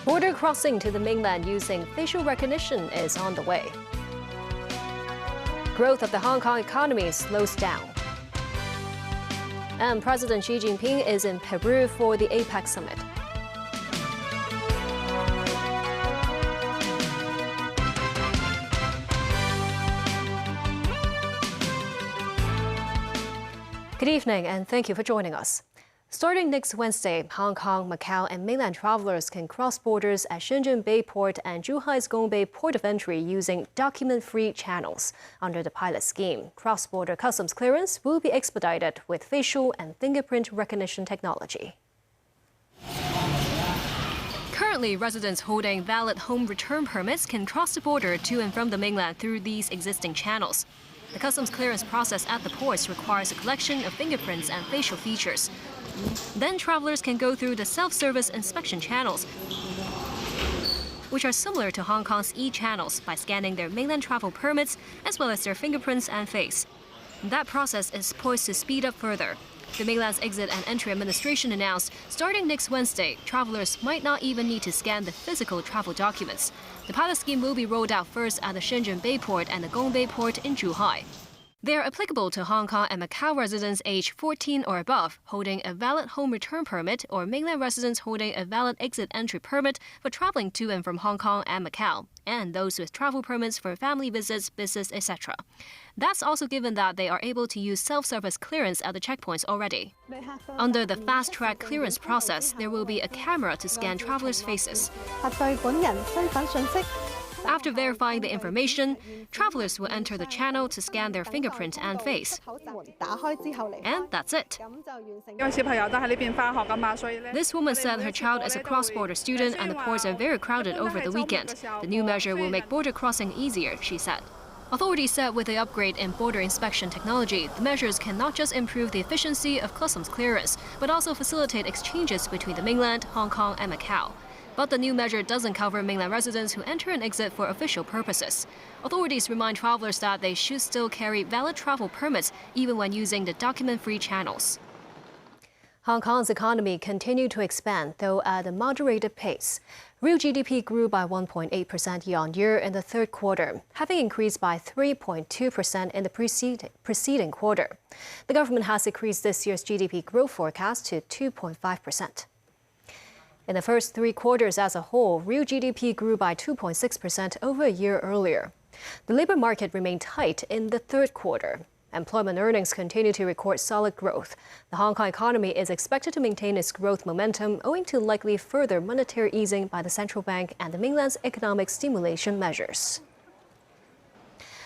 Border crossing to the mainland using facial recognition is on the way. Growth of the Hong Kong economy slows down. And President Xi Jinping is in Peru for the APEC summit. Good evening, and thank you for joining us. Starting next Wednesday, Hong Kong, Macau, and mainland travelers can cross borders at Shenzhen Bay Port and Zhuhai's Gongbei Port of Entry using document-free channels. Under the pilot scheme, cross-border customs clearance will be expedited with facial and fingerprint recognition technology. Currently, residents holding valid home return permits can cross the border to and from the mainland through these existing channels. The customs clearance process at the ports requires a collection of fingerprints and facial features. Then travelers can go through the self-service inspection channels, which are similar to Hong Kong's e-channels, by scanning their mainland travel permits as well as their fingerprints and face. That process is poised to speed up further. The Mainland's Exit and Entry Administration announced starting next Wednesday, travelers might not even need to scan the physical travel documents. The pilot scheme will be rolled out first at the Shenzhen Bay Port and the Gongbei Port in Zhuhai. They are applicable to Hong Kong and Macau residents aged 14 or above, holding a valid home return permit, or mainland residents holding a valid exit entry permit for traveling to and from Hong Kong and Macau, and those with travel permits for family visits, business, etc. That's also given that they are able to use self-service clearance at the checkpoints already. Under the fast-track clearance process, there will be a camera to scan travelers' faces. After verifying the information, travelers will enter the channel to scan their fingerprint and face. And that's it. This woman said her child is a cross-border student and the ports are very crowded over the weekend. The new measure will make border crossing easier, she said. Authorities said with the upgrade in border inspection technology, the measures can not just improve the efficiency of customs clearance, but also facilitate exchanges between the mainland, Hong Kong, and Macau. But the new measure doesn't cover mainland residents who enter and exit for official purposes. Authorities remind travelers that they should still carry valid travel permits even when using the document-free channels. Hong Kong's economy continued to expand, though at a moderated pace. Real GDP grew by 1.8% year-on-year in the third quarter, having increased by 3.2% in the preceding quarter. The government has decreased this year's GDP growth forecast to 2.5%. In the first 3 quarters as a whole, real GDP grew by 2.6% over a year earlier. The labor market remained tight in the third quarter. Employment earnings continue to record solid growth. The Hong Kong economy is expected to maintain its growth momentum owing to likely further monetary easing by the central bank and the mainland's economic stimulation measures.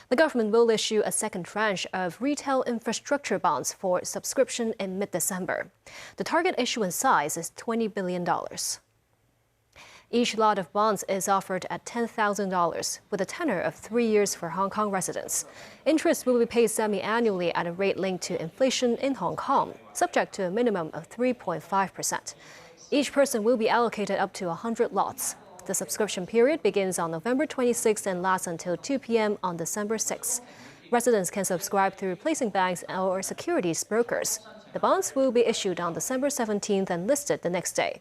The government will issue a second tranche of retail infrastructure bonds for subscription in mid-December. The target issuance size is $20 billion. Each lot of bonds is offered at $10,000, with a tenor of 3 years for Hong Kong residents. Interest will be paid semi-annually at a rate linked to inflation in Hong Kong, subject to a minimum of 3.5%. Each person will be allocated up to 100 lots. The subscription period begins on November 26th and lasts until 2 p.m. on December 6th. Residents can subscribe through placing banks or securities brokers. The bonds will be issued on December 17th and listed the next day.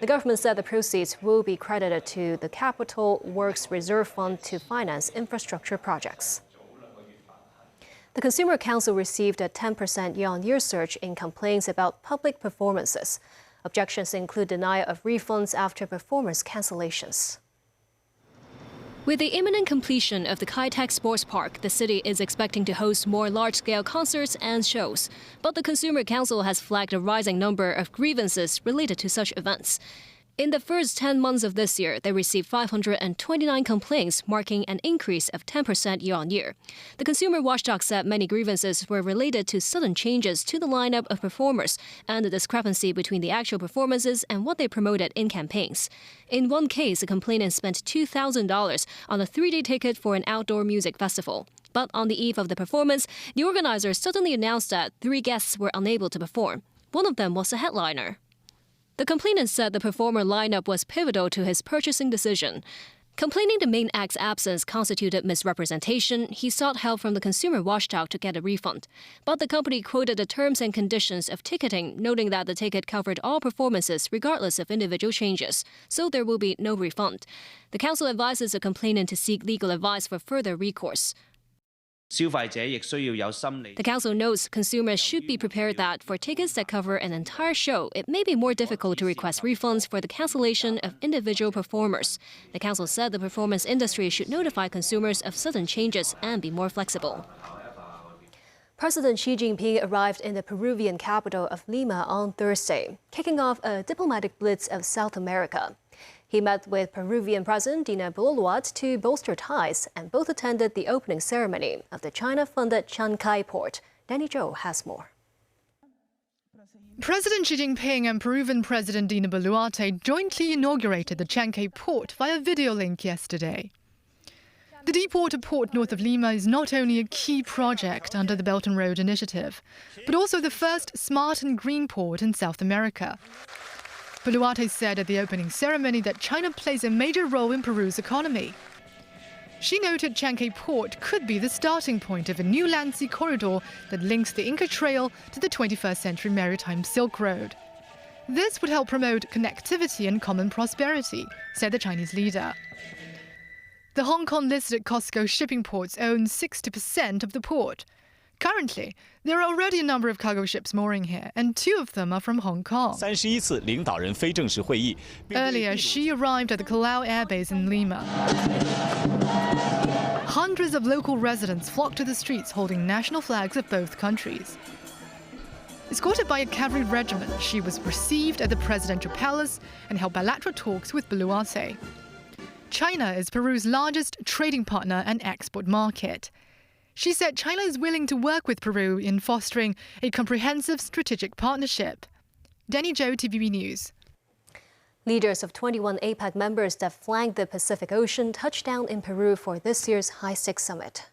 The government said the proceeds will be credited to the Capital Works Reserve Fund to finance infrastructure projects. The Consumer Council received a 10% year-on-year surge in complaints about public performances. Objections include denial of refunds after performance cancellations. With the imminent completion of the Kai Tak Sports Park, the city is expecting to host more large-scale concerts and shows. But the Consumer Council has flagged a rising number of grievances related to such events. In the first 10 months of this year, they received 529 complaints, marking an increase of 10% year-on-year. The consumer watchdog said many grievances were related to sudden changes to the lineup of performers and the discrepancy between the actual performances and what they promoted in campaigns. In one case, a complainant spent $2,000 on a 3-day ticket for an outdoor music festival. But on the eve of the performance, the organizers suddenly announced that 3 guests were unable to perform. One of them was a headliner. The complainant said the performer lineup was pivotal to his purchasing decision. Complaining the main act's absence constituted misrepresentation, he sought help from the consumer watchdog to get a refund. But the company quoted the terms and conditions of ticketing, noting that the ticket covered all performances regardless of individual changes, so there will be no refund. The council advises the complainant to seek legal advice for further recourse. The council notes consumers should be prepared that for tickets that cover an entire show, it may be more difficult to request refunds for the cancellation of individual performers. The council said the performance industry should notify consumers of sudden changes and be more flexible. President Xi Jinping arrived in the Peruvian capital of Lima on Thursday, kicking off a diplomatic blitz of South America. He met with Peruvian President Dina Boluarte to bolster ties, and both attended the opening ceremony of the China-funded Chancay port. Danny Zhou has more. President Xi Jinping and Peruvian President Dina Boluarte jointly inaugurated the Chancay port via video link yesterday. The deepwater port north of Lima is not only a key project under the Belt and Road Initiative, but also the first smart and green port in South America. Boluarte said at the opening ceremony that China plays a major role in Peru's economy. She noted Chancay Port could be the starting point of a new land-sea corridor that links the Inca Trail to the 21st century maritime Silk Road. This would help promote connectivity and common prosperity, said the Chinese leader. The Hong Kong-listed COSCO shipping ports own 60% of the port. Currently, there are already a number of cargo ships mooring here, and 2 of them are from Hong Kong. Earlier, Xi arrived at the Callao Air Base in Lima. Hundreds of local residents flocked to the streets holding national flags of both countries. Escorted by a cavalry regiment, Xi was received at the presidential palace and held bilateral talks with Boluarte. China is Peru's largest trading partner and export market. She said China is willing to work with Peru in fostering a comprehensive strategic partnership. Danny Zhou, TVB News. Leaders of 21 APEC members that flank the Pacific Ocean touched down in Peru for this year's high-stakes summit.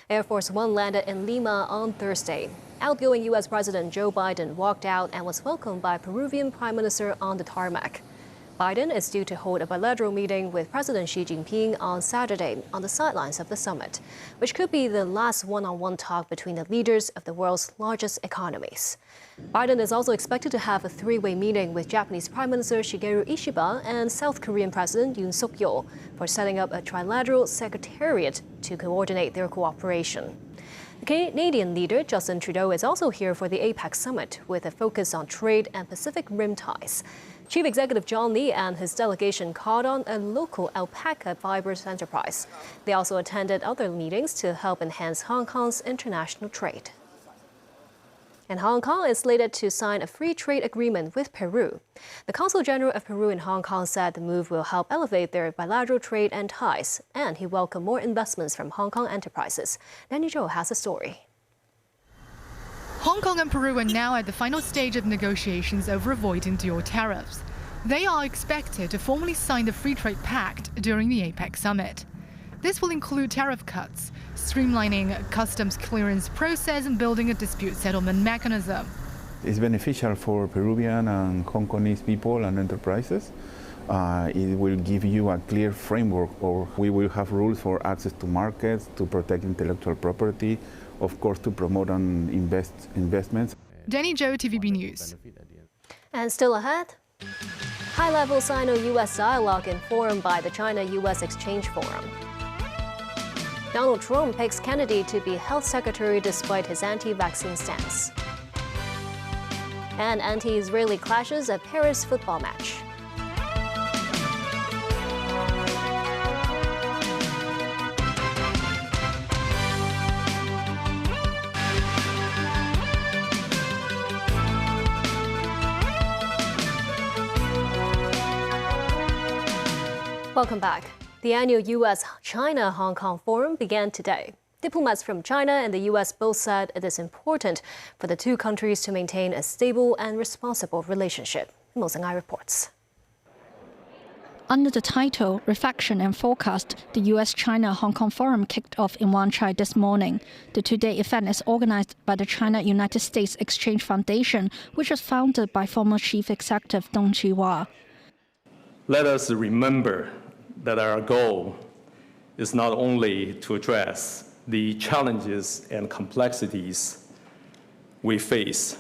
Air Force One landed in Lima on Thursday. Outgoing U.S. President Joe Biden walked out and was welcomed by Peruvian Prime Minister on the tarmac. Biden is due to hold a bilateral meeting with President Xi Jinping on Saturday on the sidelines of the summit, which could be the last one-on-one talk between the leaders of the world's largest economies. Biden is also expected to have a 3-way meeting with Japanese Prime Minister Shigeru Ishiba and South Korean President Yoon Suk-yeol for setting up a trilateral secretariat to coordinate their cooperation. The Canadian leader Justin Trudeau is also here for the APEC summit with a focus on trade and Pacific Rim ties. Chief Executive John Lee and his delegation called on a local alpaca fibers enterprise. They also attended other meetings to help enhance Hong Kong's international trade. And Hong Kong is slated to sign a free trade agreement with Peru. The Consul General of Peru in Hong Kong said the move will help elevate their bilateral trade and ties, and he welcomed more investments from Hong Kong enterprises. Danny Zhou has a story. Hong Kong and Peru are now at the final stage of negotiations over avoiding dual tariffs. They are expected to formally sign the Free Trade Pact during the APEC summit. This will include tariff cuts, streamlining a customs clearance process and building a dispute settlement mechanism. It's beneficial for Peruvian and Hong Kongese people and enterprises. It will give you a clear framework, or we will have rules for access to markets, to protect intellectual property, of course to promote and investments. Danny Zhou, TVB News. And still ahead, high-level Sino-US dialogue informed by the China-US Exchange Forum. Donald Trump picks Kennedy to be health secretary despite his anti-vaccine stance. And anti-Israeli clashes at Paris football match. Welcome back. The annual U.S.-China-Hong Kong Forum began today. Diplomats from China and the U.S. both said it is important for the two countries to maintain a stable and responsible relationship. Mo Seng-ai reports. Under the title Reflection and Forecast, the U.S.-China-Hong Kong Forum kicked off in Wan Chai this morning. The two-day event is organized by the China-United States Exchange Foundation, which was founded by former Chief Executive Dong Chi-hwa. Let us remember that our goal is not only to address the challenges and complexities we face,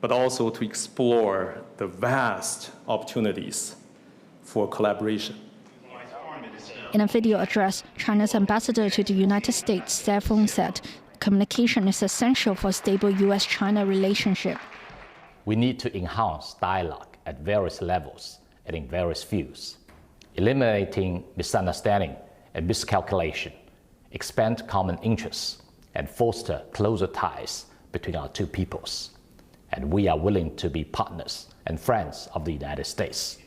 but also to explore the vast opportunities for collaboration. In a video address, China's ambassador to the United States, Feng, said communication is essential for a stable U.S.-China relationship. We need to enhance dialogue at various levels and in various fields, eliminating misunderstanding and miscalculation, expand common interests, and foster closer ties between our two peoples. And we are willing to be partners and friends of the United States.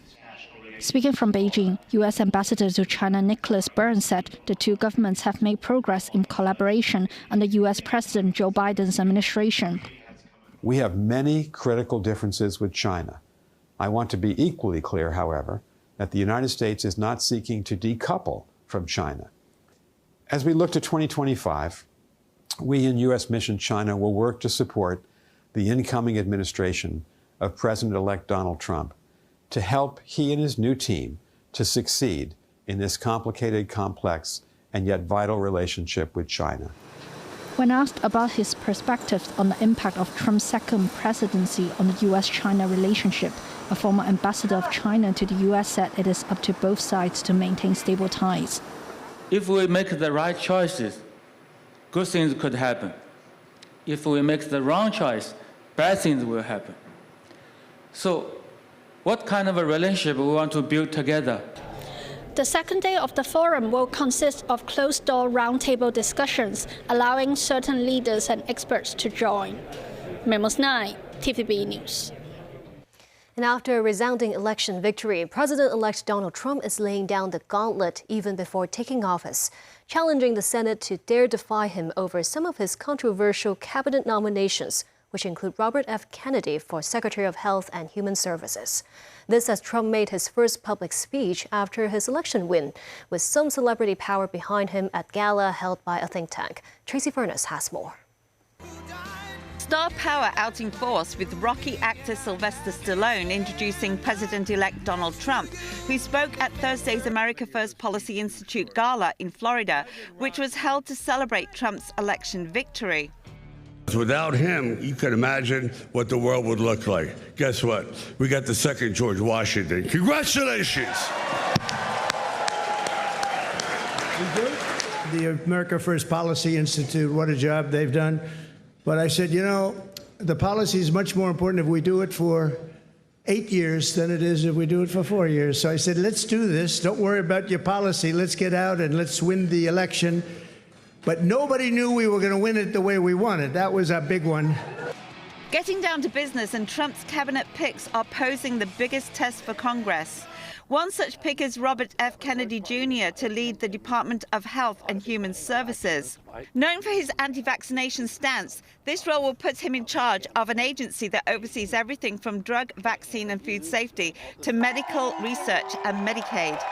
Speaking from Beijing, U.S. Ambassador to China Nicholas Burns said the two governments have made progress in collaboration under U.S. President Joe Biden's administration. We have many critical differences with China. I want to be equally clear, however, that the United States is not seeking to decouple from China. As we look to 2025, we in U.S. Mission China will work to support the incoming administration of President-elect Donald Trump to help he and his new team to succeed in this complicated, complex, and yet vital relationship with China. When asked about his perspectives on the impact of Trump's second presidency on the U.S.-China relationship, a former ambassador of China to the U.S. said it is up to both sides to maintain stable ties. If we make the right choices, good things could happen. If we make the wrong choice, bad things will happen. So, what kind of a relationship we want to build together? The second day of the forum will consist of closed-door roundtable discussions, allowing certain leaders and experts to join. Memos 9, TVB News. And after a resounding election victory, President-elect Donald Trump is laying down the gauntlet even before taking office, challenging the Senate to dare defy him over some of his controversial cabinet nominations, which include Robert F. Kennedy for Secretary of Health and Human Services. This as Trump made his first public speech after his election win, with some celebrity power behind him at gala held by a think tank. Tracy Furness has more. Star power out in force, with Rocky actor Sylvester Stallone introducing President-elect Donald Trump, who spoke at Thursday's America First Policy Institute Gala in Florida, which was held to celebrate Trump's election victory. Without him, you can imagine what the world would look like. Guess what? We got the second George Washington. Congratulations! The America First Policy Institute, what a job they've done. But I said, you know, the policy is much more important if we do it for 8 years than it is if we do it for 4 years. So I said, let's do this. Don't worry about your policy. Let's get out and let's win the election. But nobody knew we were going to win it the way we wanted. That was our big one. Getting down to business, and Trump's cabinet picks are posing the biggest test for Congress. One such pick is Robert F. Kennedy Jr. to lead the Department of Health and Human Services. Known for his anti-vaccination stance, this role will put him in charge of an agency that oversees everything from drug, vaccine and food safety to medical research and Medicaid.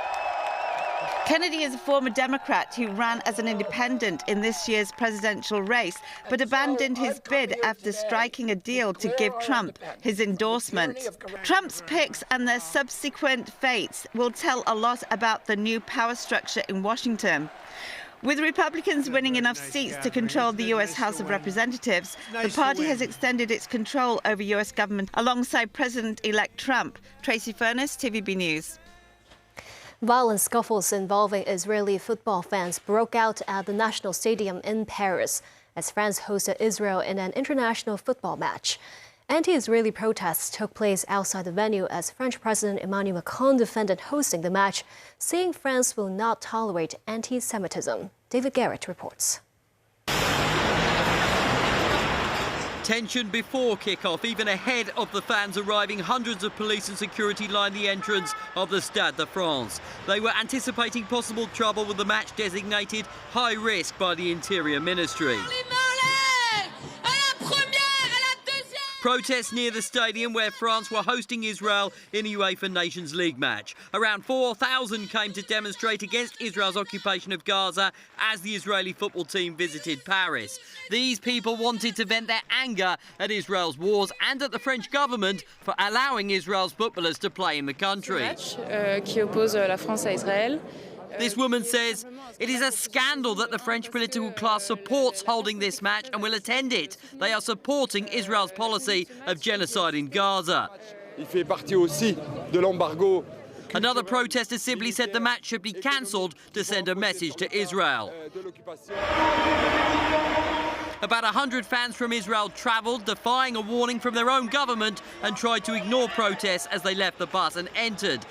Kennedy is a former Democrat who ran as an independent in this year's presidential race, but abandoned his bid after striking a deal to give Trump his endorsement. Trump's picks and their subsequent fates will tell a lot about the new power structure in Washington. With Republicans winning enough seats to control the U.S. House of Representatives, the party has extended its control over U.S. government alongside President-elect Trump. Tracy Furness, TVB News. Violent scuffles involving Israeli football fans broke out at the National Stadium in Paris as France hosted Israel in an international football match. Anti-Israeli protests took place outside the venue as French President Emmanuel Macron defended hosting the match, saying France will not tolerate anti-Semitism. David Garrett reports. Tension before kick-off, even ahead of the fans arriving. Hundreds of police and security lined the entrance of the Stade de France. They were anticipating possible trouble with the match designated high risk by the Interior Ministry. Protests near the stadium where France were hosting Israel in a UEFA Nations League match. Around 4,000 came to demonstrate against Israel's occupation of Gaza as the Israeli football team visited Paris. These people wanted to vent their anger at Israel's wars and at the French government for allowing Israel's footballers to play in the country. Qui oppose la France à Israël. This woman says it is a scandal that the French political class supports holding this match and will attend it. They are supporting Israel's policy of genocide in Gaza. Il fait partie aussi de l'embargo. Another protester simply said the match should be cancelled to send a message to Israel. About 100 fans from Israel travelled, defying a warning from their own government, and tried to ignore protests as they left the bus and entered.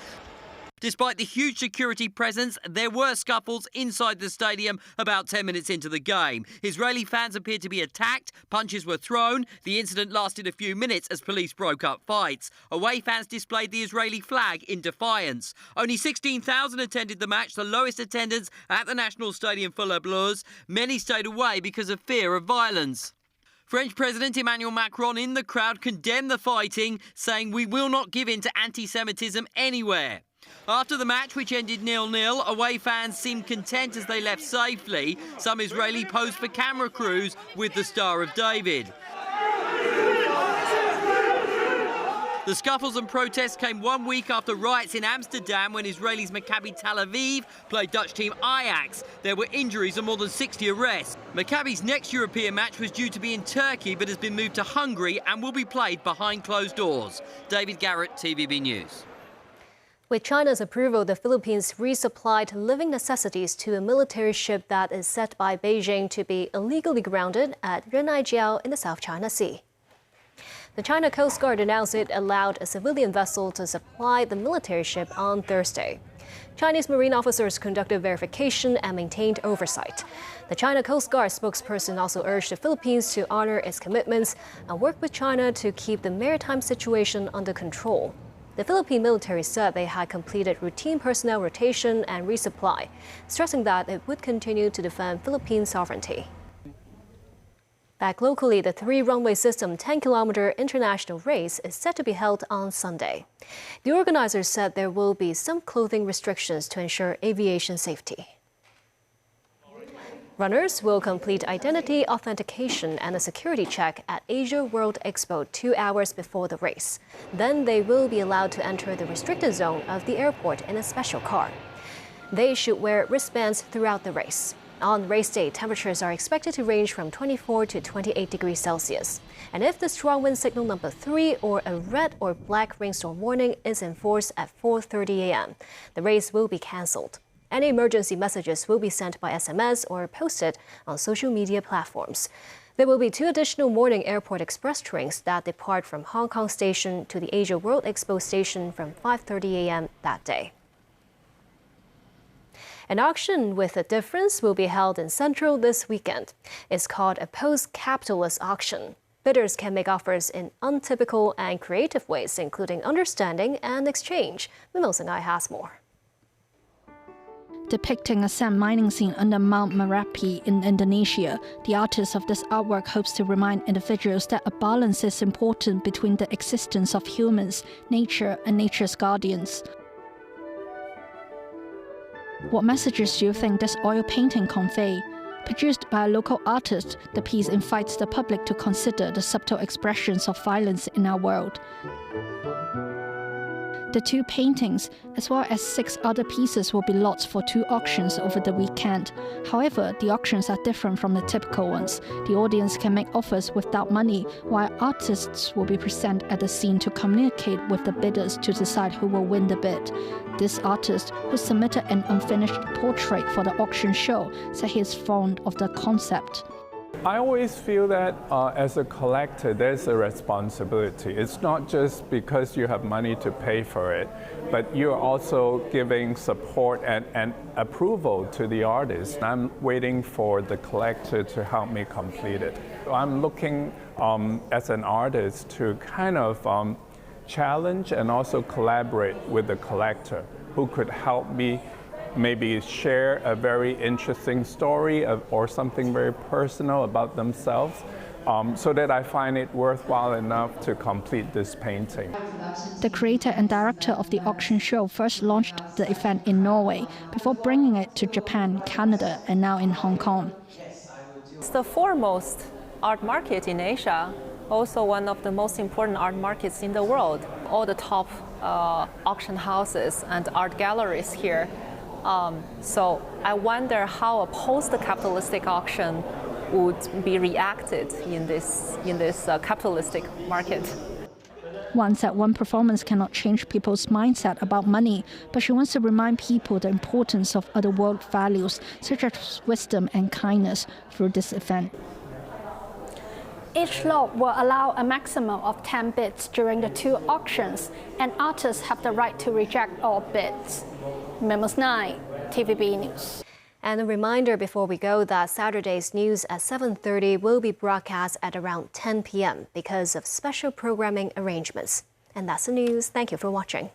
Despite the huge security presence, there were scuffles inside the stadium about 10 minutes into the game. Israeli fans appeared to be attacked, punches were thrown. The incident lasted a few minutes as police broke up fights. Away fans displayed the Israeli flag in defiance. Only 16,000 attended the match, the lowest attendance at the National Stadium for Les Bleus. Many stayed away because of fear of violence. French President Emmanuel Macron in the crowd condemned the fighting, saying we will not give in to anti-Semitism anywhere. After the match, which ended 0-0, away fans seemed content as they left safely. Some Israeli posed for camera crews with the Star of David. The scuffles and protests came 1 week after riots in Amsterdam when Israelis Maccabi Tel Aviv played Dutch team Ajax. There were injuries and more than 60 arrests. Maccabi's next European match was due to be in Turkey but has been moved to Hungary and will be played behind closed doors. David Garrett, TVB News. With China's approval, the Philippines resupplied living necessities to a military ship that is said by Beijing to be illegally grounded at Renaijiao in the South China Sea. The China Coast Guard announced it allowed a civilian vessel to supply the military ship on Thursday. Chinese Marine officers conducted verification and maintained oversight. The China Coast Guard spokesperson also urged the Philippines to honor its commitments and work with China to keep the maritime situation under control. The Philippine military said they had completed routine personnel rotation and resupply, stressing that it would continue to defend Philippine sovereignty. Back locally, the three-runway system 10-kilometer international race is set to be held on Sunday. The organizers said there will be some clothing restrictions to ensure aviation safety. Runners will complete identity authentication and a security check at Asia World Expo 2 hours before the race. Then they will be allowed to enter the restricted zone of the airport in a special car. They should wear wristbands throughout the race. On race day, temperatures are expected to range from 24 to 28 degrees Celsius. And if the strong wind signal number 3 or a red or black rainstorm warning is enforced at 4:30 a.m., the race will be cancelled. Any emergency messages will be sent by SMS or posted on social media platforms. There will be 2 additional morning airport express trains that depart from Hong Kong Station to the Asia World Expo Station from 5:30 a.m. that day. An auction with a difference will be held in Central this weekend. It's called a post-capitalist auction. Bidders can make offers in untypical and creative ways, including understanding and exchange. Mimo Sengai has more. Depicting a sand mining scene under Mount Merapi in Indonesia, the artist of this artwork hopes to remind individuals that a balance is important between the existence of humans, nature, and nature's guardians. What messages do you think this oil painting convey? Produced by a local artist, the piece invites the public to consider the subtle expressions of violence in our world. The 2 paintings, as well as 6 other pieces, will be lots for 2 auctions over the weekend. However, the auctions are different from the typical ones. The audience can make offers without money, while artists will be present at the scene to communicate with the bidders to decide who will win the bid. This artist, who submitted an unfinished portrait for the auction show, said he is fond of the concept. I always feel that as a collector, there's a responsibility. It's not just because you have money to pay for it, but you're also giving support and approval to the artist. I'm waiting for the collector to help me complete it. I'm looking as an artist to kind of challenge and also collaborate with the collector who could help me maybe share a very interesting story or something very personal about themselves so that I find it worthwhile enough to complete this painting. The creator and director of the auction show first launched the event in Norway before bringing it to Japan, Canada, and now in Hong Kong. It's the foremost art market in Asia, also one of the most important art markets in the world. All the top auction houses and art galleries here. So I wonder how a post-capitalistic auction would be reacted in this capitalistic market. Wan said one performance cannot change people's mindset about money, but she wants to remind people the importance of other world values such as wisdom and kindness through this event. Each lot will allow a maximum of 10 bids during the 2 auctions, and artists have the right to reject all bids. Memos 9, TVB News. And a reminder before we go that Saturday's news at 7:30 will be broadcast at around 10 p.m. because of special programming arrangements. And that's the news. Thank you for watching.